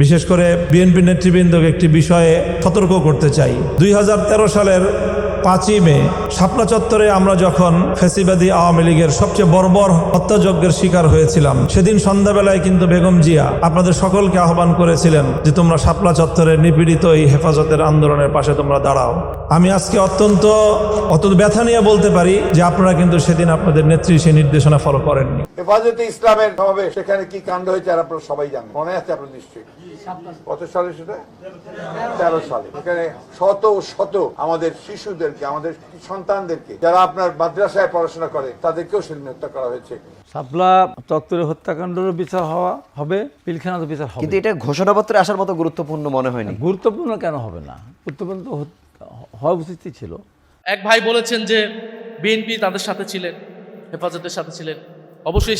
বিশেষ করে বিএনপি নেতৃবৃন্দকে একটি বিষয়ে সতর্ক করতে চাই। 2013 সালের 5ই মে শাপলা চত্বরে আমরা যখন ফ্যাসিবাদী আওয়ামী লীগের সবচেয়ে বর্বর হত্যাযজ্ঞের শিকার হয়েছিলাম, সেদিন সন্ধ্যাবেলায় কিন্তু বেগম জিয়া আপনাদের সকলকে আহ্বান করেছিলেন যে তোমরা শাপলা চত্বরের নিপীড়িত এই হেফাজতের আন্দোলনের পাশে তোমরা দাঁড়াও। আমি আজকে অত্যন্ত ব্যথা নিয়ে বলতে পারি যে আপনারা কিন্তু সেদিন আপনাদের নেত্রী সেই নির্দেশনা ফলো করেননি। হেফাজতে ইসলামের সমাবেশ, সেখানে কি কাণ্ড হয়েছে আর আপনারা সবাই জানেন, মনে আছে আপনার নিশ্চয়ই। কত সালে সেটা? 13 সালে। এখানে শত শত আমাদের শিশুদেরকে, আমাদের সন্তানদেরকে, যারা আপনার মাদ্রাসায় পড়াশোনা করে, তাদেরকেও সেদিন হত্যা করা হয়েছে। শাপলা চত্বরে হত্যাকাণ্ডের বিচার হবে, পিলখানার বিচার হবে। কিন্তু এটা ঘোষণাপত্রে আসার মতো গুরুত্বপূর্ণ মনে হয়নি। গুরুত্বপূর্ণ কেন হবে না? গুরুত্বপূর্ণ তো হওয়া উচিতই ছিল। এক ভাই বলেছেন যে বিএনপি তাদের সাথে ছিলেন, হেফাজতের সাথে ছিলেন। অবশ্যই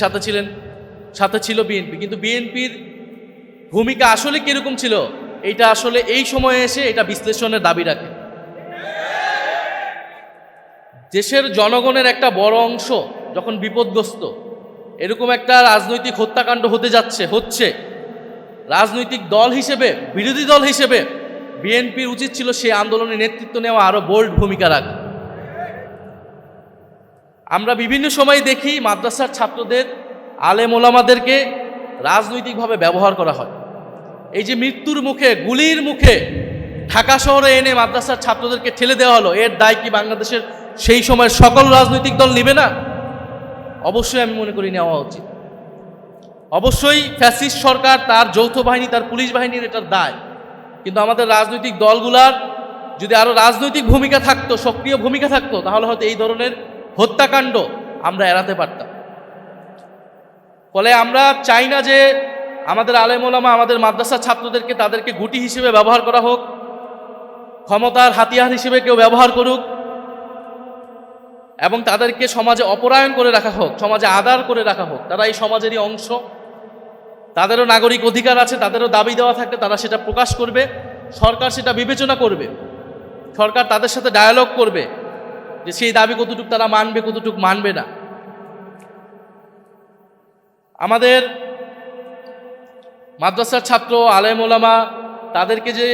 সাথে ছিল বিএনপি, কিন্তু বিএনপির ভূমিকা আসলে কিরকম ছিল এইটা আসলে এই সময়ে এসে এটা বিশ্লেষণের দাবি রাখে। দেশের জনগণের একটা বড় অংশ যখন বিপদগ্রস্ত, এরকম একটা রাজনৈতিক হত্যাকাণ্ড হচ্ছে, রাজনৈতিক দল হিসেবে, বিরোধী দল হিসেবে বিএনপির উচিত ছিল সেই আন্দোলনের নেতৃত্ব নেওয়া, আরো বোল্ড ভূমিকা রাখা। আমরা বিভিন্ন সময় দেখি মাদ্রাসার ছাত্রদের, আলেম ওলামাদেরকে রাজনৈতিকভাবে ব্যবহার করা হয়। এই যে মৃত্যুর মুখে, গুলির মুখে ঢাকা শহরে এনে মাদ্রাসার ছাত্রদেরকে ঠেলে দেওয়া হলো, এর দায় কি বাংলাদেশের সেই সময়ের সকল রাজনৈতিক দল নেবে না? অবশ্যই আমি মনে করি নেওয়া উচিত। অবশ্যই ফ্যাসিস্ট সরকার, তার যৌথ বাহিনী, তার পুলিশ বাহিনীর এটার দায়। কিন্তু আমাদের রাজনৈতিক দলগুলার যদি আরো রাজনৈতিক ভূমিকা থাকতো, সক্রিয় ভূমিকা থাকতো, তাহলে হয়তো এই ধরনের হত্যাকাণ্ড আমরা এড়াতে পারতাম। ফলে আমরা চাই না যে আমাদের আলেম ওলামা, আমাদের মাদ্রাসার ছাত্রদেরকে, তাদেরকে গুটি হিসেবে ব্যবহার করা হোক, ক্ষমতার হাতিয়ার হিসেবে কেউ ব্যবহার করুক, এবং তাদেরকে সমাজে অপরায়ণ করে রাখা হোক, সমাজে আদার করে রাখা হোক। তারা এই সমাজেরই অংশ, তাদেরও নাগরিক অধিকার আছে, তাদেরও দাবি দেওয়া থাকলে তারা সেটা প্রকাশ করবে, সরকার সেটা বিবেচনা করবে, সরকার তাদের সাথে ডায়ালগ করবে যে সেই দাবি কতটুকু তারা মানবে, কতটুকু মানবে না। আমাদের মাদ্রাসার ছাত্র, আলেম ওলামা, তাদেরকে যে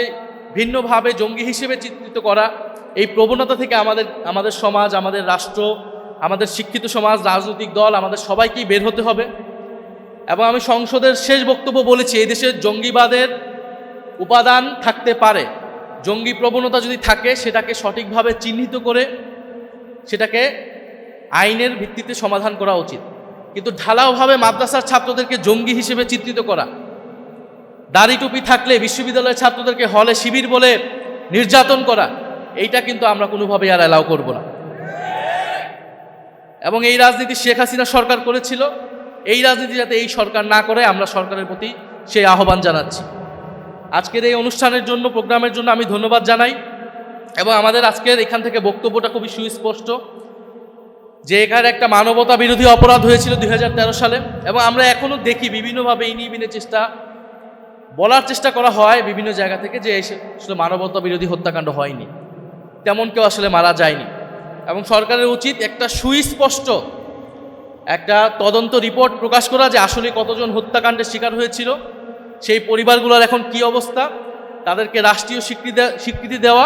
ভিন্নভাবে জঙ্গি হিসেবে চিত্রিত করা, এই প্রবণতা থেকে আমাদের সমাজ, আমাদের রাষ্ট্র, আমাদের শিক্ষিত সমাজ, রাজনৈতিক দল, আমাদের সবাইকেই বের হতে হবে। এবং আমি সংসদের শেষ বক্তব্য বলেছি, এই দেশের জঙ্গিবাদের উপাদান থাকতে পারে, জঙ্গি প্রবণতা যদি থাকে সেটাকে সঠিকভাবে চিহ্নিত করে সেটাকে আইনের ভিত্তিতে সমাধান করা উচিত। কিন্তু ঢালাওভাবে মাদ্রাসার ছাত্রদেরকে জঙ্গি হিসেবে চিত্রিত করা, দাড়ি টুপি থাকলে বিশ্ববিদ্যালয়ের ছাত্রদেরকে হলে শিবির বলে নির্যাতন করা, এইটা কিন্তু আমরা কোনোভাবেই আর অ্যালাউ করব না। এবং এই রাজনীতি শেখ হাসিনা সরকার করেছিল, এই রাজনীতি যাতে এই সরকার না করে, আমরা সরকারের প্রতি সেই আহ্বান জানাচ্ছি। আজকের এই অনুষ্ঠানের জন্য, প্রোগ্রামের জন্য আমি ধন্যবাদ জানাই। এবং আমাদের আজকের এখান থেকে বক্তব্যটা খুবই সুস্পষ্ট যে এখানে একটা মানবতা বিরোধী অপরাধ হয়েছিল 2013 সালে, এবং আমরা এখনো দেখি বিভিন্নভাবে ইনিবিনে বলার চেষ্টা করা হয় বিভিন্ন জায়গা থেকে যে আসলে মানবতা বিরোধী হত্যাকাণ্ড হয়নি, তেমন কেউ আসলে মারা যায়নি। এবং সরকারের উচিত একটা সুস্পষ্ট একটা তদন্ত রিপোর্ট প্রকাশ করা যে আসলে কতজন হত্যাকাণ্ডের শিকার হয়েছিল, সেই পরিবারগুলোর এখন কি অবস্থা, তাদেরকে রাষ্ট্রীয় স্বীকৃতি দেওয়া,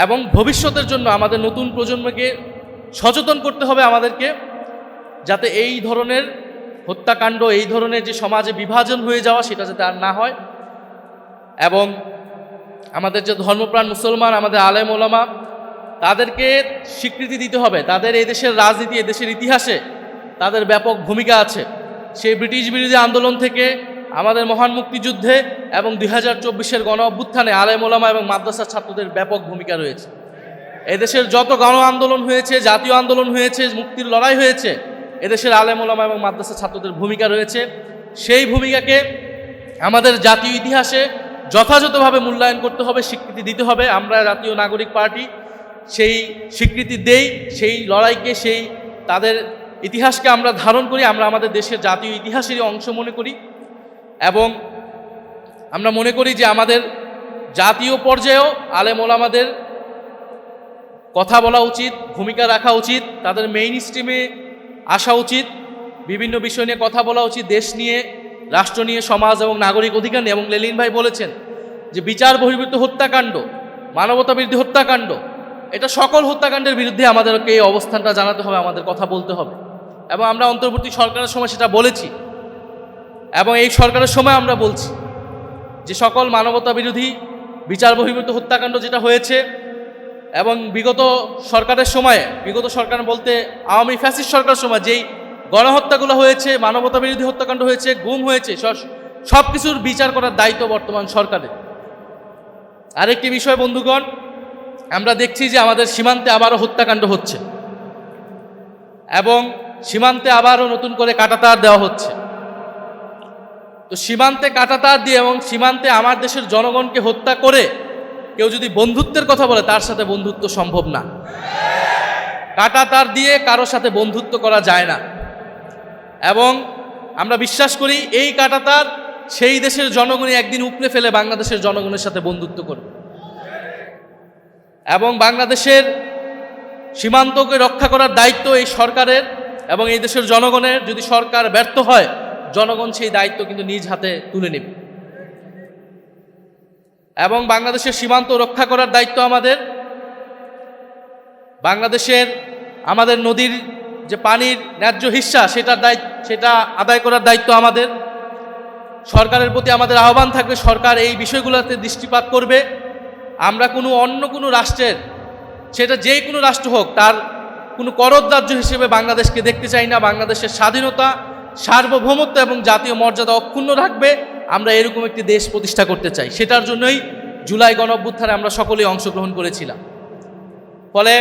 এবং ভবিষ্যতের জন্য আমাদের নতুন প্রজন্মকে সচেতন করতে হবে আমাদেরকে, যাতে এই ধরনের হত্যাকাণ্ড, এই ধরনের যে সমাজে বিভাজন হয়ে যাওয়া, সেটা যাতে আর না হয়। এবং আমাদের যে ধর্মপ্রাণ মুসলমান, আমাদের আলেম ওলামা, তাদেরকে স্বীকৃতি দিতে হবে। তাদের এই দেশের রাজনীতি, এই দেশের ইতিহাসে তাদের ব্যাপক ভূমিকা আছে। সেই ব্রিটিশ বিরোধী আন্দোলন থেকে আমাদের মহান মুক্তিযুদ্ধে এবং 2024-এর গণ অভ্যুত্থানে আলেম ওলামা এবং মাদ্রাসার ছাত্রদের ব্যাপক ভূমিকা রয়েছে। এদেশের যত গণ আন্দোলন হয়েছে, জাতীয় আন্দোলন হয়েছে, মুক্তির লড়াই হয়েছে, এদেশের আলেম ওলামা এবং মাদ্রাসার ছাত্রদের ভূমিকা রয়েছে। সেই ভূমিকাকে আমাদের জাতীয় ইতিহাসে যথাযথভাবে মূল্যায়ন করতে হবে, স্বীকৃতি দিতে হবে। আমরা জাতীয় নাগরিক পার্টি সেই স্বীকৃতি দেই, সেই লড়াইকে, সেই তাদের ইতিহাসকে আমরা ধারণ করি, আমরা আমাদের দেশের জাতীয় ইতিহাসেরই অংশ মনে করি। এবং আমরা মনে করি যে আমাদের জাতীয় পর্যায়েও আলেম ওলামাদের কথা বলা উচিত, ভূমিকা রাখা উচিত, তাদের মেইন স্ট্রিমে আসা উচিত, বিভিন্ন বিষয় নিয়ে কথা বলা উচিত, দেশ নিয়ে রাষ্ট্র নিয়ে, সমাজ এবং নাগরিক অধিকার নিয়ে। এবং লেলিন ভাই বলেছেন যে বিচার বহির্ভূত হত্যাকাণ্ড, মানবতা বিরোধী হত্যাকাণ্ড, এটা সকল হত্যাকাণ্ডের বিরুদ্ধে আমাদেরকে এই অবস্থানটা জানাতে হবে, আমাদের কথা বলতে হবে। এবং আমরা অন্তর্বর্তী সরকারের সময় সেটা বলেছি, এবং এই সরকারের সময় আমরা বলছি যে সকল মানবতা বিরোধী বিচার বহির্ভূত হত্যাকাণ্ড যেটা হয়েছে, এবং বিগত সরকারের সময়ে, বিগত সরকার বলতে আওয়ামী ফ্যাসিস্ট সরকারের সময় যেই গণহত্যাগুলো হয়েছে, মানবতা বিরোধী হত্যাকাণ্ড হয়েছে, গুম হয়েছে, সব কিছুর বিচার করার দায়িত্ব বর্তমান সরকারের। আরেকটি বিষয় বন্ধুগণ, আমরা দেখছি যে আমাদের সীমান্তে আবারও হত্যাকাণ্ড হচ্ছে, এবং সীমান্তে আবারও নতুন করে কাঁটাতার দেওয়া হচ্ছে। তো সীমান্তে কাঁটাতার দিয়ে এবং সীমান্তে আমার দেশের জনগণকে হত্যা করে কেউ যদি বন্ধুত্বের কথা বলে, তার সাথে বন্ধুত্ব সম্ভব না। কাঁটাতার দিয়ে কারোর সাথে বন্ধুত্ব করা যায় না। এবং আমরা বিশ্বাস করি এই কাঁটাতার সেই দেশের জনগণই একদিন উপড়ে ফেলে বাংলাদেশের জনগণের সাথে বন্ধুত্ব করবে। এবং বাংলাদেশের সীমান্তকে রক্ষা করার দায়িত্ব এই সরকারের এবং এই দেশের জনগণের। যদি সরকার ব্যর্থ হয়, জনগণ সেই দায়িত্ব কিন্তু নিজ হাতে তুলে নেবে। এবং বাংলাদেশের সীমান্ত রক্ষা করার দায়িত্ব আমাদের। বাংলাদেশের আমাদের নদীর যে পানির ন্যায্য হিস্সা, সেটা আদায় করার দায়িত্ব আমাদের। সরকারের প্রতি আমাদের আহ্বান থাকবে, সরকার এই বিষয়গুলোতে দৃষ্টিপাত করবে। আমরা অন্য কোনো রাষ্ট্রের, সেটা যে কোনো রাষ্ট্র হোক, তার কোনো করদার্য হিসেবে বাংলাদেশকে দেখতে চাই না। বাংলাদেশের স্বাধীনতা, সার্বভৌমত্ব এবং জাতীয় মর্যাদা অক্ষুণ্ণ রাখবে, আমরা এরকম একটি দেশ প্রতিষ্ঠা করতে চাই। সেটার জন্যই জুলাই গণঅভ্যুত্থানে আমরা সকলেই অংশগ্রহণ করেছিলাম। ফলে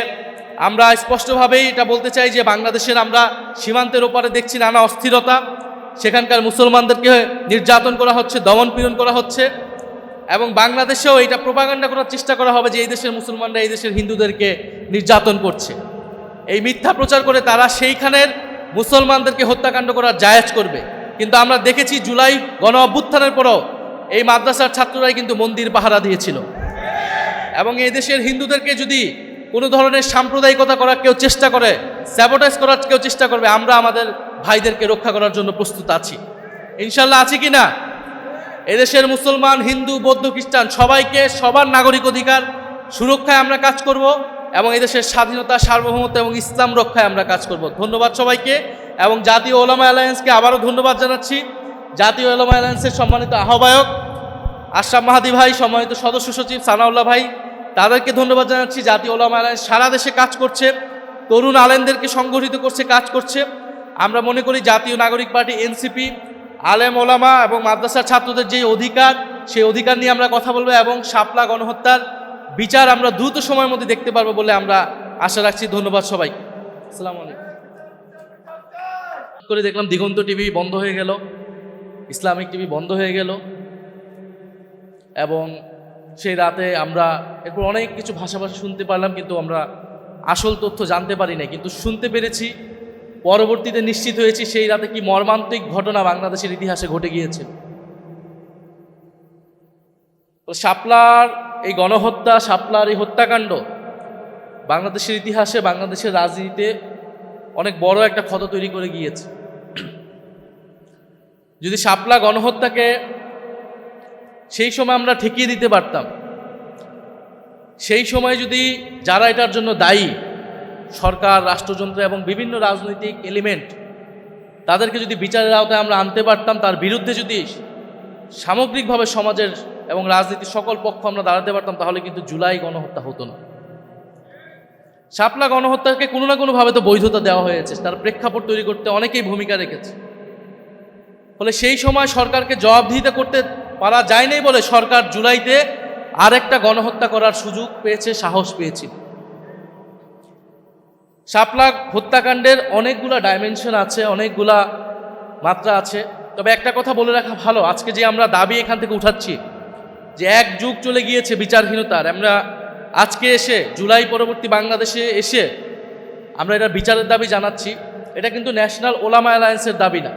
আমরা স্পষ্টভাবেই এটা বলতে চাই যে বাংলাদেশের আমরা সীমান্তের ওপারে দেখছি নানা অস্থিরতা, সেখানকার মুসলমানদেরকে নির্যাতন করা হচ্ছে, দমনপীড়ন করা হচ্ছে। এবং বাংলাদেশেও এটা প্রোপাগান্ডা করার চেষ্টা করা হবে যে এই দেশের মুসলমানরা এই দেশের হিন্দুদেরকে নির্যাতন করছে। এই মিথ্যা প্রচার করে তারা সেইখানের মুসলমানদেরকে হত্যাকাণ্ড করার জায়েজ করবে। কিন্তু আমরা দেখেছি জুলাই গণ অভ্যুত্থানের পরও এই মাদ্রাসার ছাত্ররাই কিন্তু মন্দির পাহারা দিয়েছিল। এবং এই দেশের হিন্দুদেরকে যদি কোনো ধরনের সাম্প্রদায়িকতা করার কেউ চেষ্টা করে, স্যাবোটাইজ করার কেউ চেষ্টা করবে, আমরা আমাদের ভাইদেরকে রক্ষা করার জন্য প্রস্তুত আছি, ইনশাল্লাহ। আছি কি না? এদেশের মুসলমান, হিন্দু, বৌদ্ধ, খ্রিস্টান সবাইকে সবার নাগরিক অধিকার সুরক্ষায় আমরা কাজ করব, এবং এদেশের স্বাধীনতা, সার্বভৌমত্ব এবং ইসলাম রক্ষায় আমরা কাজ করব। ধন্যবাদ সবাইকে। এবং জাতীয় ওলামা অ্যালায়েন্সকে আবারও ধন্যবাদ জানাচ্ছি। জাতীয় ওলামা অ্যালায়েন্সের সম্মানিত আহ্বায়ক আশরাফ মাহাদি ভাই, সম্মানিত সদস্য সচিব সানাউল্লাহ ভাই, তাদেরকে ধন্যবাদ জানাচ্ছি। জাতীয় ওলামা অ্যালায়েন্স সারা দেশে কাজ করছে, তরুণ আলেমদেরকে সংগঠিত করছে, কাজ করছে। আমরা মনে করি জাতীয় নাগরিক পার্টি এনসিপি, আলেম ওলামা এবং মাদ্রাসার ছাত্রদের যে অধিকার, সেই অধিকার নিয়ে আমরা কথা বলবো, এবং শাপলা গণহত্যার বিচার আমরা দ্রুত সময়ের মধ্যে দেখতে পারবো বলে আমরা আশা রাখছি। ধন্যবাদ সবাইকে। আসসালামু আলাইকুম। করে দেখলাম দিগন্ত টিভি বন্ধ হয়ে গেল, ইসলামিক টিভি বন্ধ হয়ে গেল, এবং সেই রাতে আমরা এরপর অনেক কিছু ভাষা শুনতে পারলাম, কিন্তু আমরা আসল তথ্য জানতে পারি না। কিন্তু শুনতে পেরেছি, পরবর্তীতে নিশ্চিত হয়েছি সেই রাতে কি মর্মান্তিক ঘটনা বাংলাদেশের ইতিহাসে ঘটে গিয়েছে। তো শাপলার এই গণহত্যা, শাপলার এই হত্যাকাণ্ড বাংলাদেশের ইতিহাসে, বাংলাদেশের রাজনীতিতে অনেক বড় একটা ক্ষত তৈরি করে গিয়েছে। যদি শাপলা গণহত্যাকে সেই সময় আমরা ঠেকিয়ে দিতে পারতাম, সেই সময় যদি যারা এটার জন্য দায়ী, সরকার, রাষ্ট্রযন্ত্র এবং বিভিন্ন রাজনৈতিক এলিমেন্ট, তাদেরকে যদি বিচারের আওতায় আমরা আনতে পারতাম, তার বিরুদ্ধে যদি সামগ্রিকভাবে সমাজের এবং রাজনীতির সকল পক্ষ আমরা দাঁড়াতে পারতাম, তাহলে কিন্তু জুলাই গণহত্যা হতো না। শাপলা গণহত্যাকে কোনো না কোনোভাবে তো বৈধতা দেওয়া হয়েছে, তার প্রেক্ষাপট তৈরি করতে অনেকেই ভূমিকা রেখেছে। ফলে সেই সময় সরকারকে জবাবদিহিতা করতে পারা যায়নি বলে সরকার জুলাইতে আরেকটা গণহত্যা করার সুযোগ পেয়েছে, সাহস পেয়েছিল। শাপলা হত্যাকাণ্ডের অনেকগুলা ডাইমেনশন আছে, অনেকগুলা মাত্রা আছে। তবে একটা কথা বলে রাখা ভালো, আজকে যে আমরা দাবি এখান থেকে উঠাচ্ছি যে এক যুগ চলে গিয়েছে বিচারহীনতার, আমরা আজকে এসে জুলাই পরবর্তী বাংলাদেশে এসে আমরা এটা বিচারের দাবি জানাচ্ছি। এটা কিন্তু ন্যাশনাল ওলামা অ্যালায়েন্সের দাবি না,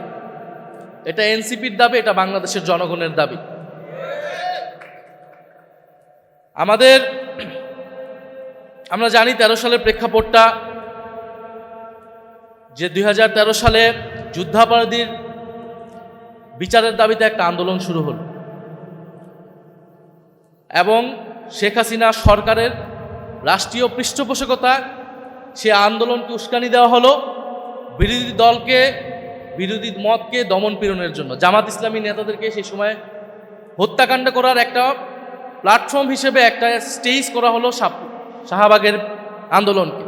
এটা এনসিপির দাবি, এটা বাংলাদেশের জনগণের দাবি। আমরা জানি 13 সালের প্রেক্ষাপটটা, যে 2013 সালে যুদ্ধাপরাধীর বিচারের দাবিতে একটা আন্দোলন শুরু হলো এবং শেখ হাসিনা সরকারের রাষ্ট্রীয় পৃষ্ঠপোষকতায় সে আন্দোলনকে উস্কানি দেওয়া হলো বিরোধী দলকে, বিরোধী মতকে দমন পীড়নের জন্য। জামাত ইসলামী নেতাদেরকে সেই সময় হত্যাকাণ্ড করার একটা প্ল্যাটফর্ম হিসেবে একটা স্টেজ করা হলো শাহবাগের আন্দোলনকে,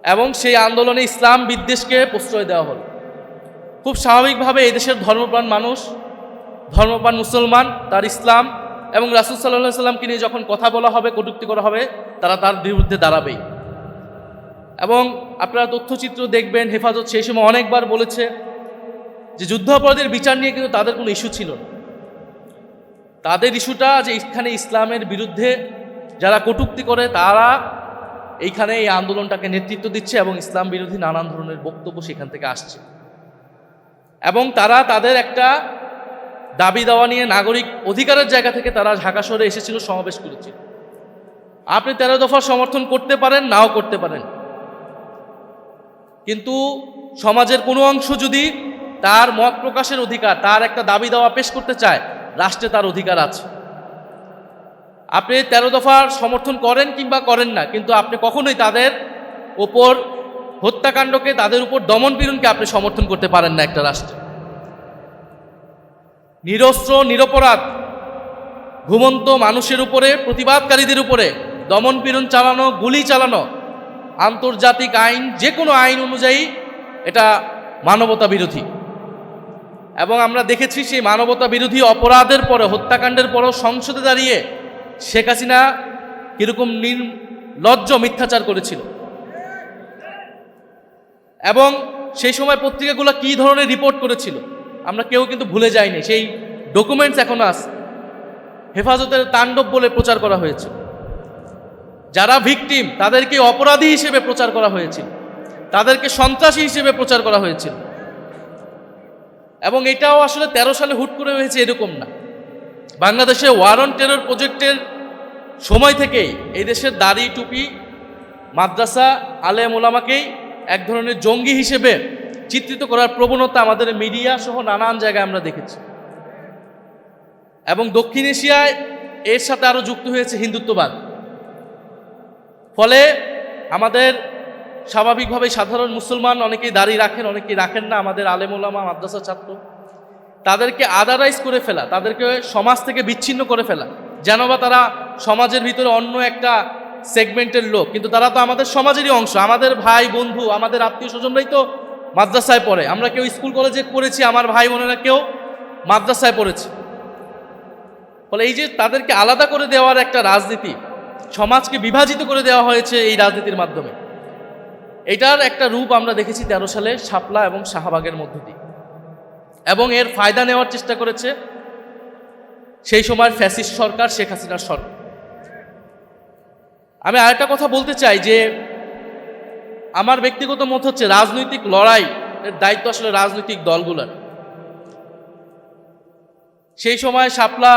এবং সেই আন্দোলনে ইসলাম বিদ্বেষকে প্রশ্রয় দেওয়া হলো। খুব স্বাভাবিকভাবে এই দেশের ধর্মপ্রাণ মানুষ, ধর্মপ্রাণ মুসলমান, তার ইসলাম এবং রাসূল সাল্লাল্লাহু আলাইহি সাল্লামকে নিয়ে যখন কথা বলা হবে, কটূক্তি করা হবে, তারা তার বিরুদ্ধে দাঁড়াবেই। এবং আপনারা তথ্যচিত্র দেখবেন, হেফাজত সেই সময় অনেকবার বলেছে যে যুদ্ধাপরাধীর বিচার নিয়ে কিন্তু তাদের কোনো ইস্যু ছিল না। তাদের ইস্যুটা যে এখানে ইসলামের বিরুদ্ধে যারা কটূক্তি করে তারা এইখানে এই আন্দোলনটাকে নেতৃত্ব দিচ্ছে এবং ইসলাম বিরোধী নানান ধরনের বক্তব্য সেখান থেকে আসছে, এবং তারা তাদের একটা দাবি দাওয়া নিয়ে নাগরিক অধিকারের জায়গা থেকে তারা ঢাকা শহরে এসেছিল, সমাবেশ করেছিল। আপনি 13 দফার সমর্থন করতে পারেন, নাও করতে পারেন, কিন্তু সমাজের কোনো অংশ যদি তার মত প্রকাশের অধিকার, তার একটা দাবি দাওয়া পেশ করতে চায়, রাষ্ট্রে তার অধিকার আছে। আপনি 13 দফার সমর্থন করেন কিংবা করেন না, কিন্তু আপনি কখনোই তাদের ওপর হত্যাকাণ্ডকে, তাদের উপর দমনপীড়নকে আপনি সমর্থন করতে পারেন না একটা রাষ্ট্রে। নিরস্ত্র নিরপরাধ ঘুমন্ত মানুষের উপরে, প্রতিবাদকারীদের উপরে দমনপীড়ন চালানো, গুলি চালানো আন্তর্জাতিক আইন, যে কোনো আইন অনুযায়ী এটা মানবতা বিরোধী। এবং আমরা দেখেছি সেই মানবতা বিরোধী অপরাধের পরে, হত্যাকাণ্ডের পরেও সংসদে দাঁড়িয়ে শেখ হাসিনা কীরকম নির্লজ্জ মিথ্যাচার করেছিল, এবং সেই সময় পত্রিকাগুলো কী ধরনের রিপোর্ট করেছিল আমরা কেউ কিন্তু ভুলে যাইনি। সেই ডকুমেন্টস এখনো আছে। হেফাজতের তাণ্ডব বলে প্রচার করা হয়েছে, যারা ভিকটিম তাদেরকে অপরাধী হিসেবে প্রচার করা হয়েছিল, তাদেরকে সন্ত্রাসী হিসেবে প্রচার করা হয়েছিল। এবং এটাও আসলে 13 সালে হুট করে হয়েছে এরকম না। বাংলাদেশে ওয়ার অন টেরর প্রজেক্টের সময় থেকেই এই দেশের দাড়ি টুপি, মাদ্রাসা, আলেম ওলামাকেই এক ধরনের জঙ্গি হিসেবে চিত্রিত করার প্রবণতা আমাদের মিডিয়া সহ নানান জায়গায় আমরা দেখেছি। এবং দক্ষিণ এশিয়ায় এর সাথে আরও যুক্ত হয়েছে হিন্দুত্ববাদ। ফলে আমাদের স্বাভাবিকভাবেই সাধারণ মুসলমান অনেকেই দাড়ি রাখেন, অনেকেই রাখেন না, আমাদের আলেম ওলামা, মাদ্রাসা ছাত্র, তাদেরকে আদারাইজ করে ফেলা, তাদেরকে সমাজ থেকে বিচ্ছিন্ন করে ফেলা, যেন বা তারা সমাজের ভিতরে অন্য একটা সেগমেন্টের লোক, কিন্তু তারা তো আমাদের সমাজেরই অংশ, আমাদের ভাই বন্ধু, আমাদের আত্মীয় স্বজনরাই তো মাদ্রাসায় পড়ে। আমরা কেউ স্কুল কলেজে পড়েছি, আমার ভাই বোনেরা কেউ মাদ্রাসায় পড়েছে। ফলে এই যে তাদেরকে আলাদা করে দেওয়ার একটা রাজনীতি, সমাজকে বিভাজিত করে দেওয়া হয়েছে এই রাজনীতির মাধ্যমে, এটার একটা রূপ আমরা দেখেছি 13 সালে শাপলা এবং শাহবাগের মধ্য দিয়ে। এবং এর ফায়দা নেওয়ার চেষ্টা করেছে সেই সময়ের ফ্যাসিস্ট সরকার, শেখ হাসিনার সরকার। আমি আরেকটা কথা বলতে চাই যে আমার ব্যক্তিগত মত হচ্ছে রাজনৈতিক লড়াই এর দায়িত্ব আসলে রাজনৈতিক দলগুলোর। সেই সময় শাপলা